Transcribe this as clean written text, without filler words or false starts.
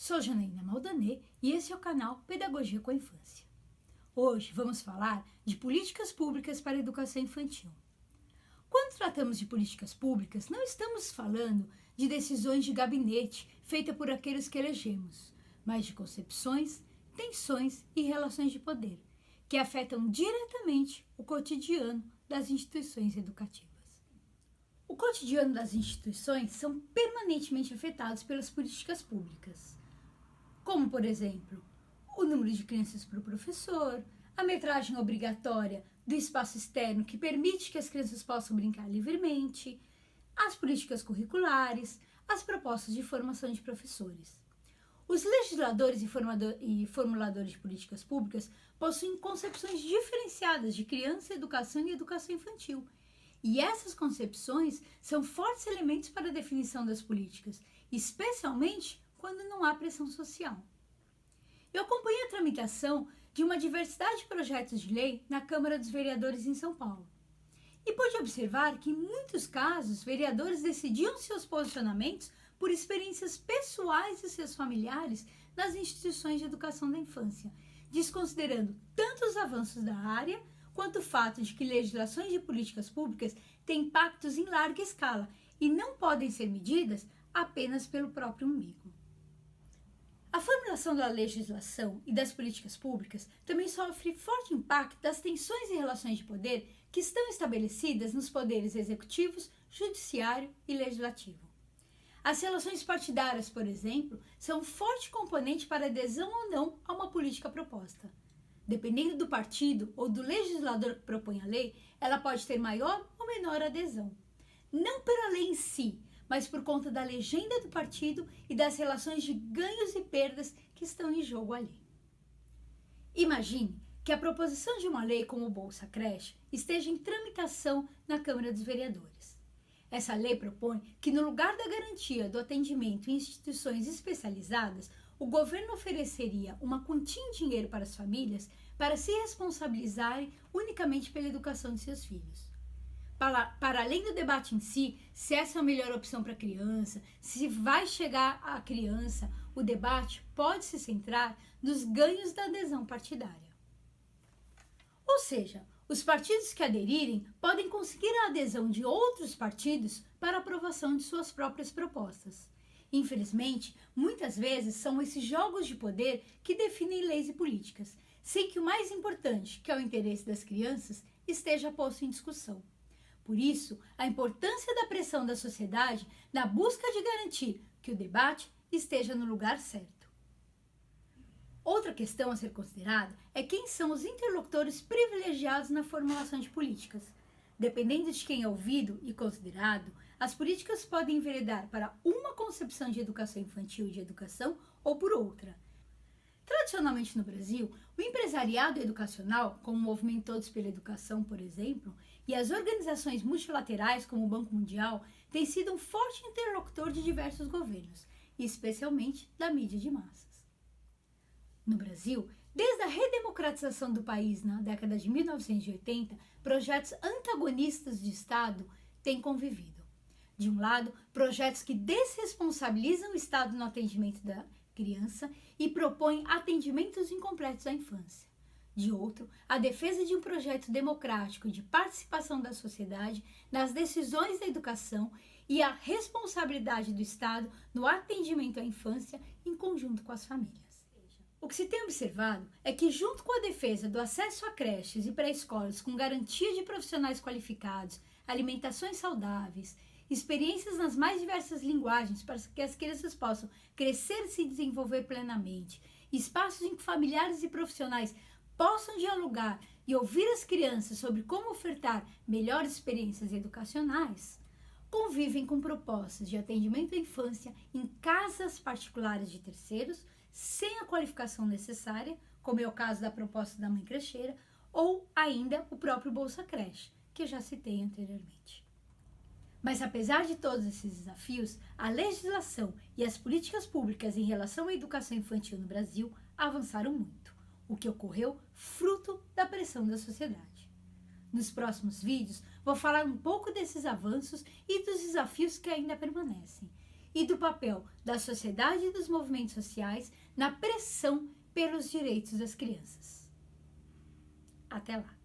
Sou Janaína Maldanê e esse é o canal Pedagogia com a Infância. Hoje vamos falar de políticas públicas para a educação infantil. Quando tratamos de políticas públicas, não estamos falando de decisões de gabinete feitas por aqueles que elegemos, mas de concepções, tensões e relações de poder, que afetam diretamente o cotidiano das instituições educativas. O cotidiano das instituições são permanentemente afetados pelas políticas públicas, como, por exemplo, o número de crianças por professor, a metragem obrigatória do espaço externo que permite que as crianças possam brincar livremente, as políticas curriculares, as propostas de formação de professores. Os legisladores e formuladores de políticas públicas possuem concepções diferenciadas de criança, educação e educação infantil. E essas concepções são fortes elementos para a definição das políticas, especialmente quando não há pressão social. Eu acompanhei a tramitação de uma diversidade de projetos de lei na Câmara dos Vereadores em São Paulo. E pude observar que, em muitos casos, vereadores decidiam seus posicionamentos por experiências pessoais de seus familiares nas instituições de educação da infância, desconsiderando tanto os avanços da área, quanto o fato de que legislações de políticas públicas têm impactos em larga escala e não podem ser medidas apenas pelo próprio umbigo. A formulação da legislação e das políticas públicas também sofre forte impacto das tensões e relações de poder que estão estabelecidas nos poderes executivos, judiciário e legislativo. As relações partidárias, por exemplo, são um forte componente para adesão ou não a uma política proposta. Dependendo do partido ou do legislador que propõe a lei, ela pode ter maior ou menor adesão. Não pela lei em si, mas por conta da legenda do partido e das relações de ganhos e perdas que estão em jogo ali. Imagine que a proposição de uma lei como o Bolsa Creche esteja em tramitação na Câmara dos Vereadores. Essa lei propõe que, no lugar da garantia do atendimento em instituições especializadas, o governo ofereceria uma quantia em dinheiro para as famílias para se responsabilizarem unicamente pela educação de seus filhos. Para além do debate em si, se essa é a melhor opção para a criança, se vai chegar à criança, o debate pode se centrar nos ganhos da adesão partidária. Ou seja, os partidos que aderirem podem conseguir a adesão de outros partidos para a aprovação de suas próprias propostas. Infelizmente, muitas vezes são esses jogos de poder que definem leis e políticas, sem que o mais importante, que é o interesse das crianças, esteja posto em discussão. Por isso, a importância da pressão da sociedade na busca de garantir que o debate esteja no lugar certo. Outra questão a ser considerada é quem são os interlocutores privilegiados na formulação de políticas. Dependendo de quem é ouvido e considerado, as políticas podem enveredar para uma concepção de educação infantil e de educação ou por outra. Tradicionalmente no Brasil, o empresariado educacional, como o Movimento Todos pela Educação, por exemplo, e as organizações multilaterais, como o Banco Mundial, têm sido um forte interlocutor de diversos governos, e especialmente da mídia de massas. No Brasil, desde a redemocratização do país na década de 1980, projetos antagonistas de Estado têm convivido. De um lado, projetos que desresponsabilizam o Estado no atendimento da criança e propõem atendimentos incompletos à infância. De outro, a defesa de um projeto democrático de participação da sociedade nas decisões da educação e a responsabilidade do Estado no atendimento à infância em conjunto com as famílias. O que se tem observado é que, junto com a defesa do acesso a creches e pré-escolas com garantia de profissionais qualificados, alimentações saudáveis, experiências nas mais diversas linguagens para que as crianças possam crescer e se desenvolver plenamente, espaços em que familiares e profissionais possam dialogar e ouvir as crianças sobre como ofertar melhores experiências educacionais, convivem com propostas de atendimento à infância em casas particulares de terceiros, sem a qualificação necessária, como é o caso da proposta da Mãe Crecheira, ou ainda o próprio Bolsa Creche, que eu já citei anteriormente. Mas apesar de todos esses desafios, a legislação e as políticas públicas em relação à educação infantil no Brasil avançaram muito, o que ocorreu fruto da pressão da sociedade. Nos próximos vídeos, vou falar um pouco desses avanços e dos desafios que ainda permanecem. e do papel da sociedade e dos movimentos sociais na pressão pelos direitos das crianças. Até lá!